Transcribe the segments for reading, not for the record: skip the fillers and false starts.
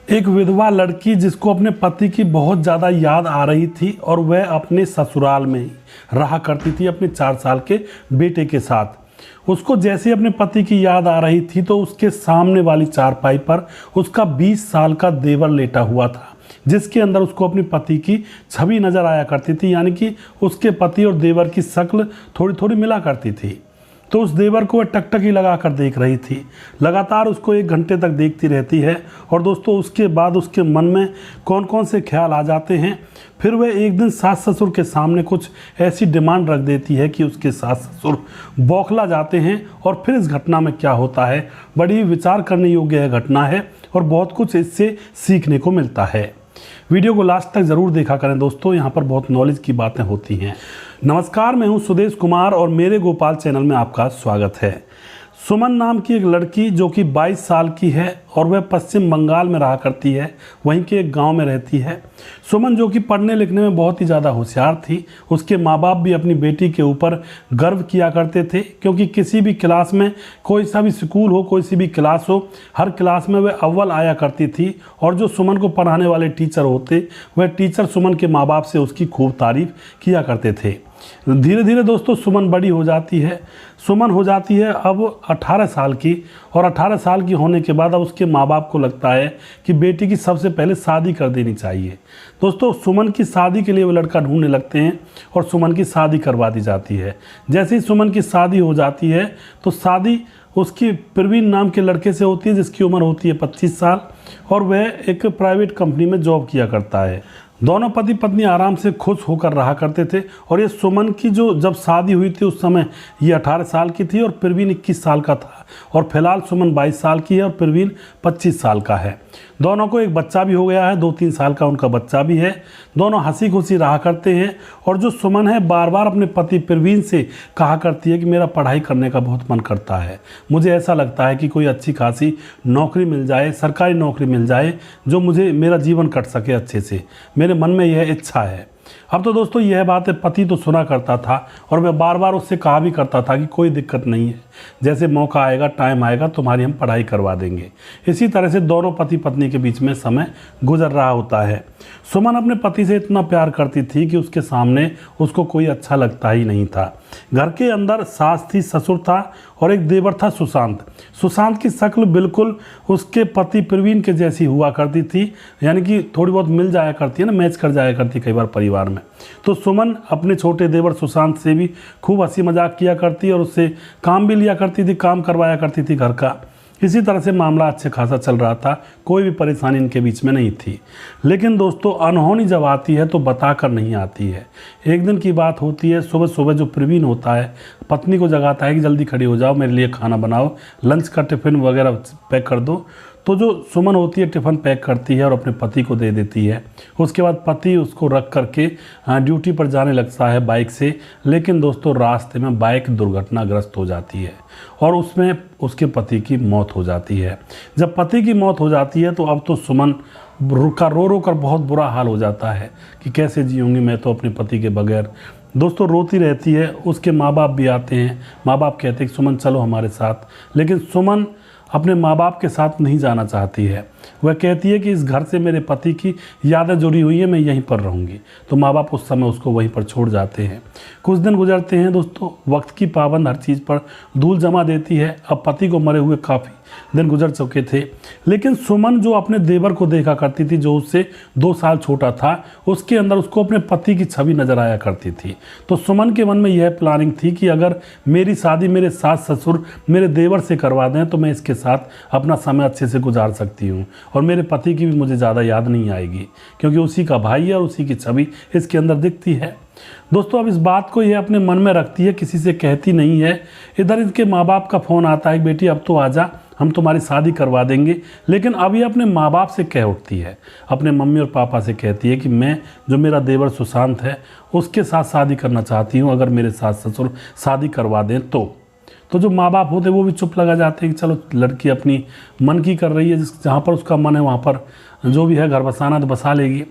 एक विधवा लड़की जिसको अपने पति की बहुत ज़्यादा याद आ रही थी और वह अपने ससुराल में ही रहा करती थी अपने 4 साल के बेटे के साथ। उसको जैसे अपने पति की याद आ रही थी तो उसके सामने वाली चारपाई पर उसका 20 साल का देवर लेटा हुआ था, जिसके अंदर उसको अपने पति की छवि नज़र आया करती थी। यानी कि उसके पति और देवर की शक्ल थोड़ी थोड़ी मिला करती थी। तो उस देवर को वह टकटकी लगा कर देख रही थी, लगातार उसको 1 घंटे तक देखती रहती है। और दोस्तों उसके बाद उसके मन में कौन कौन से ख्याल आ जाते हैं। फिर वह एक दिन सास ससुर के सामने कुछ ऐसी डिमांड रख देती है कि उसके सास ससुर बौखला जाते हैं। और फिर इस घटना में क्या होता है, बड़ी विचार करने योग्य यह घटना है और बहुत कुछ इससे सीखने को मिलता है। वीडियो को लास्ट तक ज़रूर देखा करें दोस्तों, यहाँ पर बहुत नॉलेज की बातें होती हैं। नमस्कार, मैं हूँ सुदेश कुमार और मेरे गोपाल चैनल में आपका स्वागत है। सुमन नाम की एक लड़की जो कि 22 साल की है और वह पश्चिम बंगाल में रहा करती है, वहीं के एक गांव में रहती है। सुमन जो कि पढ़ने लिखने में बहुत ही ज़्यादा होशियार थी। उसके माँ बाप भी अपनी बेटी के ऊपर गर्व किया करते थे, क्योंकि किसी भी क्लास में, कोई सा भी स्कूल हो, कोई सी भी क्लास हो, हर क्लास में वह अव्वल आया करती थी। और जो सुमन को पढ़ाने वाले टीचर होते, वह टीचर सुमन के माँ बाप से उसकी खूब तारीफ किया करते थे। धीरे धीरे दोस्तों सुमन बड़ी हो जाती है। सुमन हो जाती है अब 18 साल की, और 18 साल की होने के बाद अब उसके माँ बाप को लगता है कि बेटी की सबसे पहले शादी कर देनी चाहिए। दोस्तों सुमन की शादी के लिए वो लड़का ढूंढने लगते हैं और सुमन की शादी करवा दी जाती है। जैसे ही सुमन की शादी हो जाती है तो शादी उसकी प्रवीण नाम के लड़के से होती है, जिसकी उम्र होती है 25 साल, और वह एक प्राइवेट कंपनी में जॉब किया करता है। दोनों पति पत्नी आराम से खुश होकर रहा करते थे। और ये सुमन की जो जब शादी हुई थी उस समय ये 18 साल की थी और प्रवीण 21 साल का था। और फिलहाल सुमन 22 साल की है और प्रवीण 25 साल का है। दोनों को एक बच्चा भी हो गया है, 2-3 साल का उनका बच्चा भी है। दोनों हंसी खुशी रहा करते हैं। और जो सुमन है बार बार अपने पति प्रवीण से कहा करती है कि मेरा पढ़ाई करने का बहुत मन करता है, मुझे ऐसा लगता है कि कोई अच्छी खासी नौकरी मिल जाए, सरकारी नौकरी मिल जाए, जो मुझे मेरा जीवन कट सके अच्छे से, मेरे मन में यह इच्छा है। अब तो दोस्तों यह बात है, पति तो सुना करता था और वह बार बार उससे कहा भी करता था कि कोई दिक्कत नहीं है, जैसे मौका आएगा, टाइम आएगा, तुम्हारी हम पढ़ाई करवा देंगे। इसी तरह से दोनों पति पत्नी के बीच में समय गुजर रहा होता है। सुमन अपने पति से इतना प्यार करती थी कि उसके सामने उसको कोई अच्छा लगता ही नहीं था। घर के अंदर सास थी, ससुर था और एक देवर था सुशांत। सुशांत की शक्ल बिल्कुल उसके पति प्रवीण के जैसी हुआ करती थी, यानी कि थोड़ी बहुत मिल जाया करती है ना, मैच कर जाया करती कई बार परिवार में। तो सुमन अपने छोटे देवर सुशांत से भी खूब हंसी मजाक किया करती और उससे काम भी लिया करती थी, काम करवाया करती थी घर का। इसी तरह से मामला अच्छे खासा चल रहा था, कोई भी परेशानी इनके बीच में नहीं थी। लेकिन दोस्तों अनहोनी जब आती है तो बताकर नहीं आती है। एक दिन की बात होती है, सुबह सुबह जो प्रवीण होता है पत्नी को जगाता है कि जल्दी खड़ी हो जाओ, मेरे लिए खाना बनाओ, लंच का टिफ़िन वगैरह पैक कर दो। तो जो सुमन होती है टिफ़िन पैक करती है और अपने पति को दे देती है। उसके बाद पति उसको रख करके ड्यूटी पर जाने लगता है बाइक से। लेकिन दोस्तों रास्ते में बाइक दुर्घटनाग्रस्त हो जाती है और उसमें उसके पति की मौत हो जाती है। जब पति की मौत हो जाती है तो अब तो सुमन का रो रो कर बहुत बुरा हाल हो जाता है कि कैसे जीऊँगी मैं तो अपने पति के बगैर। दोस्तों रोती रहती है। उसके माँ बाप भी आते हैं। माँ बाप कहते हैं कि सुमन चलो हमारे साथ, लेकिन सुमन अपने माँ बाप के साथ नहीं जाना चाहती है। वह कहती है कि इस घर से मेरे पति की यादें जुड़ी हुई है, मैं यहीं पर रहूँगी। तो माँ बाप उस समय उसको वहीं पर छोड़ जाते हैं। कुछ दिन गुजरते हैं दोस्तों, वक्त की पाबंद हर चीज़ पर धूल जमा देती है। अब पति को मरे हुए काफ़ी दिन गुजर चुके थे, लेकिन सुमन जो अपने देवर को देखा करती थी, जो उससे 2 साल छोटा था, उसके अंदर उसको अपने पति की छवि नजर आया करती थी। तो सुमन के मन में यह प्लानिंग थी कि अगर मेरी शादी मेरे सास ससुर मेरे देवर से करवा दें तो मैं इसके साथ अपना समय अच्छे से गुजार सकती हूँ और मेरे पति की भी मुझे ज़्यादा याद नहीं आएगी, क्योंकि उसी का भाई है और उसी की छवि इसके अंदर दिखती है। दोस्तों अब इस बात को यह अपने मन में रखती है, किसी से कहती नहीं है। इधर इनके माँ बाप का फ़ोन आता है, बेटी अब तो आजा, हम तुम्हारी शादी करवा देंगे। लेकिन अब ये अपने माँ बाप से कह उठती है, अपने मम्मी और पापा से कहती है कि मैं जो मेरा देवर सुशांत है उसके साथ शादी करना चाहती हूँ, अगर मेरे सास ससुर शादी करवा दें तो जो माँ बाप होते वो भी चुप लगा जाते हैं कि चलो लड़की अपनी मन की कर रही है, जहाँ पर उसका मन है वहाँ पर जो भी है घर बसाना तो बसा लेगी।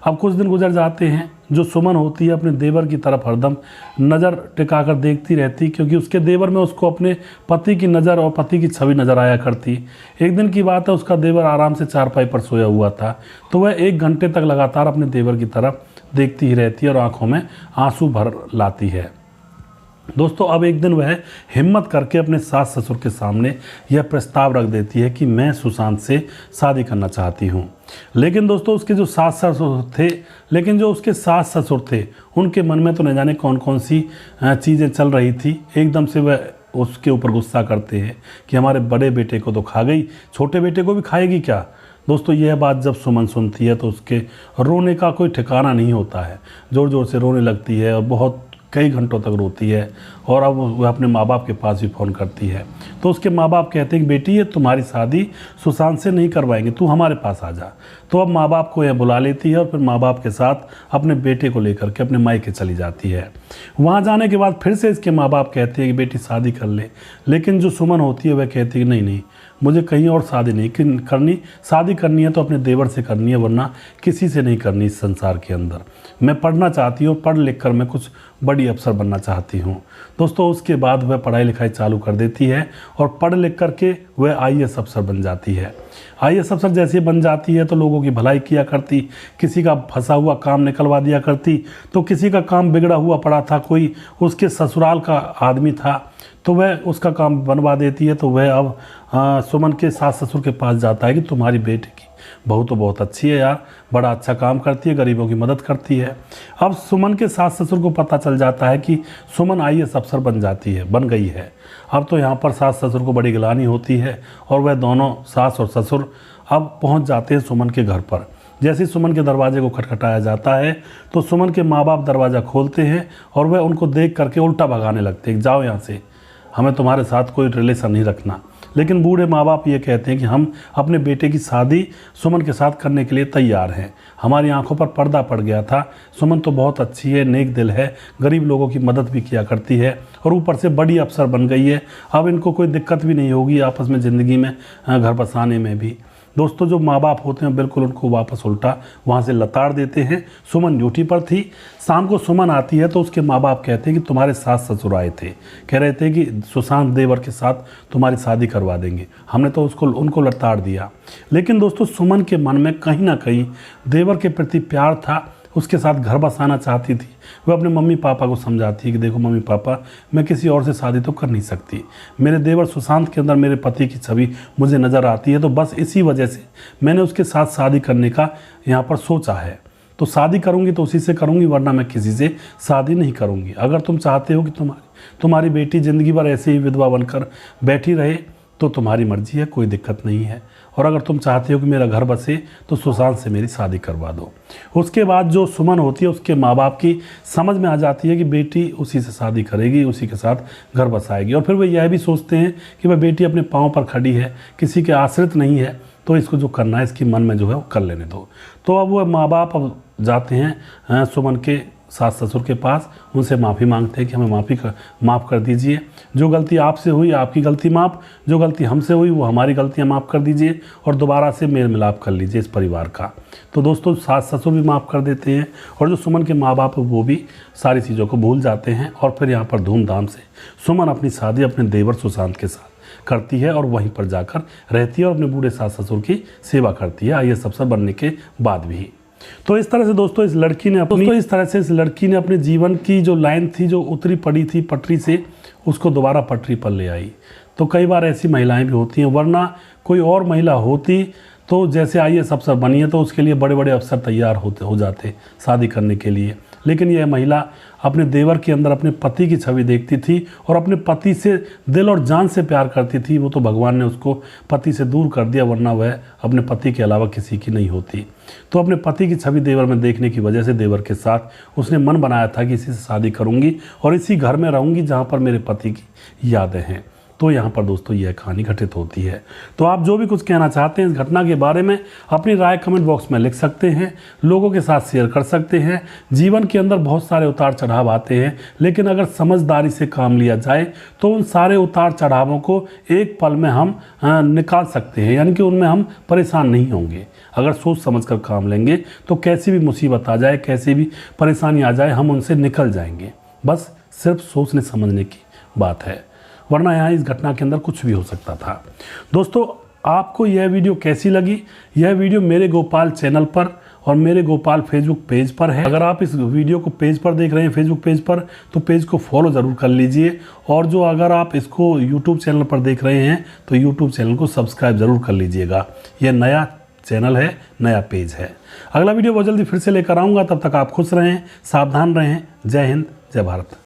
अब कुछ दिन गुजर जाते हैं। जो सुमन होती है अपने देवर की तरफ हरदम नज़र टिकाकर देखती रहती, क्योंकि उसके देवर में उसको अपने पति की नज़र और पति की छवि नज़र आया करती। एक दिन की बात है, उसका देवर आराम से चारपाई पर सोया हुआ था, तो वह 1 घंटे तक लगातार अपने देवर की तरफ देखती ही रहती है और आंखों में आंसू भर लाती है। दोस्तों अब एक दिन वह हिम्मत करके अपने सास ससुर के सामने यह प्रस्ताव रख देती है कि मैं सुशांत से शादी करना चाहती हूँ। लेकिन दोस्तों उसके जो सास ससुर थे उनके मन में तो न जाने कौन कौन सी चीज़ें चल रही थी। एकदम से वह उसके ऊपर गुस्सा करते हैं कि हमारे बड़े बेटे को तो खा गई, छोटे बेटे को भी खाएगी क्या। दोस्तों यह बात जब सुमन सुनती है तो उसके रोने का कोई ठिकाना नहीं होता है। ज़ोर ज़ोर से रोने लगती है और बहुत कई घंटों तक रोती है। और अब वह अपने माँ बाप के पास भी फ़ोन करती है, तो उसके माँ बाप कहते हैं कि बेटी ये तुम्हारी शादी सुशांत से नहीं करवाएंगे, तू हमारे पास आ जा। तो अब माँ बाप को यह बुला लेती है और फिर माँ बाप के साथ अपने बेटे को लेकर के अपने मायके चली जाती है। वहाँ जाने के बाद फिर से इसके माँ बाप कहते हैं कि बेटी शादी कर ले, लेकिन जो सुमन होती है वह कहती है कि नहीं, मुझे कहीं और शादी नहीं करनी, शादी करनी है तो अपने देवर से करनी है, वरना किसी से नहीं करनी इस संसार के अंदर। मैं पढ़ना चाहती हूँ, पढ़ लिख कर मैं कुछ बड़ी अफसर बनना चाहती हूँ। दोस्तों उसके बाद वह पढ़ाई लिखाई चालू कर देती है और पढ़ लिख करके वह IAS अफसर बन जाती है। IAS अफसर जैसे बन जाती है तो लोगों की भलाई किया करती, किसी का फंसा हुआ काम निकलवा दिया करती। तो किसी का काम बिगड़ा हुआ पड़ा था, कोई उसके ससुराल का आदमी था, तो वह उसका काम बनवा देती है। तो वह अब सुमन के सास ससुर के पास जाता है कि तुम्हारी बेटी की बहू तो बहुत अच्छी है यार, बड़ा अच्छा काम करती है, गरीबों की मदद करती है। अब सुमन के सास ससुर को पता चल जाता है कि सुमन IAS अफसर बन गई है। अब तो यहाँ पर सास ससुर को बड़ी गिलानी होती है और वह दोनों सास और ससुर अब पहुँच जाते हैं सुमन के घर पर। जैसे ही सुमन के दरवाजे को खटखटाया जाता है तो सुमन के माँ बाप दरवाज़ा खोलते हैं और वह उनको देख करके उल्टा भगाने लगते हैं, जाओ यहाँ से, हमें तुम्हारे साथ कोई रिलेशन नहीं रखना। लेकिन बूढ़े माँ बाप ये कहते हैं कि हम अपने बेटे की शादी सुमन के साथ करने के लिए तैयार हैं। हमारी आंखों पर पर्दा पड़ गया था, सुमन तो बहुत अच्छी है, नेक दिल है, गरीब लोगों की मदद भी किया करती है और ऊपर से बड़ी अफसर बन गई है। अब इनको कोई दिक्कत भी नहीं होगी आपस में ज़िंदगी में घर बसाने में भी। दोस्तों जो माँ बाप होते हैं बिल्कुल उनको वापस उल्टा वहाँ से लताड़ देते हैं। सुमन ड्यूटी पर थी, शाम को सुमन आती है तो उसके माँ बाप कहते हैं कि तुम्हारे सास ससुर आए थे, कह रहे थे कि सुशांत देवर के साथ तुम्हारी शादी करवा देंगे, हमने तो उनको लताड़ दिया। लेकिन दोस्तों सुमन के मन में कहीं ना कहीं देवर के प्रति प्यार था, उसके साथ घर बसाना चाहती थी। वह अपने मम्मी पापा को समझाती है कि देखो मम्मी पापा, मैं किसी और से शादी तो कर नहीं सकती, मेरे देवर सुशांत के अंदर मेरे पति की छवि मुझे नज़र आती है, तो बस इसी वजह से मैंने उसके साथ शादी करने का यहाँ पर सोचा है। तो शादी करूँगी तो उसी से करूँगी, वरना मैं किसी से शादी नहीं करूँगी। अगर तुम चाहते हो कि तुम्हारी बेटी ज़िंदगी भर ऐसे ही विधवा बनकर बैठी रहे तो तुम्हारी मर्जी है, कोई दिक्कत नहीं है। और अगर तुम चाहते हो कि मेरा घर बसे तो सुशांत से मेरी शादी करवा दो। उसके बाद जो सुमन होती है उसके माँ बाप की समझ में आ जाती है कि बेटी उसी से शादी करेगी, उसी के साथ घर बसाएगी। और फिर वे यह भी सोचते हैं कि वह बेटी अपने पाँव पर खड़ी है, किसी के आश्रित नहीं है, तो इसको जो करना है इसकी मन में जो है वो कर लेने दो। तो अब वह माँ बाप अब जाते हैं सुमन के सास ससुर के पास, उनसे माफ़ी मांगते हैं कि हमें माफ़ कर दीजिए, जो गलती आपसे हुई आपकी गलती माफ़, जो गलती हमसे हुई वो हमारी गलतियां माफ़ कर दीजिए और दोबारा से मेल मिलाप कर लीजिए इस परिवार का। तो दोस्तों सास ससुर भी माफ़ कर देते हैं और जो सुमन के माँ बाप वो भी सारी चीज़ों को भूल जाते हैं। और फिर यहाँ पर धूमधाम से सुमन अपनी शादी अपने देवर सुशांत के साथ करती है और वहीं पर जाकर रहती है और अपने बूढ़े सास ससुर की सेवा करती है IAS अफसर बनने के बाद भी। तो इस तरह से दोस्तों इस लड़की ने अपने जीवन की जो लाइन थी, जो उतरी पड़ी थी पटरी से, उसको दोबारा पटरी पर ले आई। तो कई बार ऐसी महिलाएं भी होती हैं, वरना कोई और महिला होती तो जैसे IAS अफसर बनी है तो उसके लिए बड़े बड़े अफसर तैयार हो जाते शादी करने के लिए। लेकिन यह महिला अपने देवर के अंदर अपने पति की छवि देखती थी और अपने पति से दिल और जान से प्यार करती थी। वो तो भगवान ने उसको पति से दूर कर दिया, वरना वह अपने पति के अलावा किसी की नहीं होती। तो अपने पति की छवि देवर में देखने की वजह से देवर के साथ उसने मन बनाया था कि इसी से शादी करूंगी और इसी घर में रहूंगी जहाँ पर मेरे पति की यादें हैं। तो यहाँ पर दोस्तों यह कहानी घटित होती है। तो आप जो भी कुछ कहना चाहते हैं इस घटना के बारे में अपनी राय कमेंट बॉक्स में लिख सकते हैं, लोगों के साथ शेयर कर सकते हैं। जीवन के अंदर बहुत सारे उतार चढ़ाव आते हैं, लेकिन अगर समझदारी से काम लिया जाए तो उन सारे उतार चढ़ावों को एक पल में हम निकाल सकते हैं, यानी कि उनमें हम परेशान नहीं होंगे। अगर सोच समझ कर काम लेंगे तो कैसी भी मुसीबत आ जाए, कैसी भी परेशानी आ जाए, हम उनसे निकल जाएंगे। बस सिर्फ सोचने समझने की बात है, वरना यहाँ इस घटना के अंदर कुछ भी हो सकता था। दोस्तों, आपको यह वीडियो कैसी लगी? यह वीडियो मेरे गोपाल चैनल पर और मेरे गोपाल फेसबुक पेज पर है। अगर आप इस वीडियो को पेज पर देख रहे हैं, फेसबुक पेज पर, तो पेज को फॉलो ज़रूर कर लीजिए। और जो अगर आप इसको यूट्यूब चैनल पर देख रहे हैं तो यूट्यूब चैनल को सब्सक्राइब ज़रूर कर लीजिएगा। यह नया चैनल है, नया पेज है। अगला वीडियो बहुत जल्दी फिर से लेकर आऊँगा। तब तक आप खुश रहें, सावधान रहें। जय हिंद, जय भारत।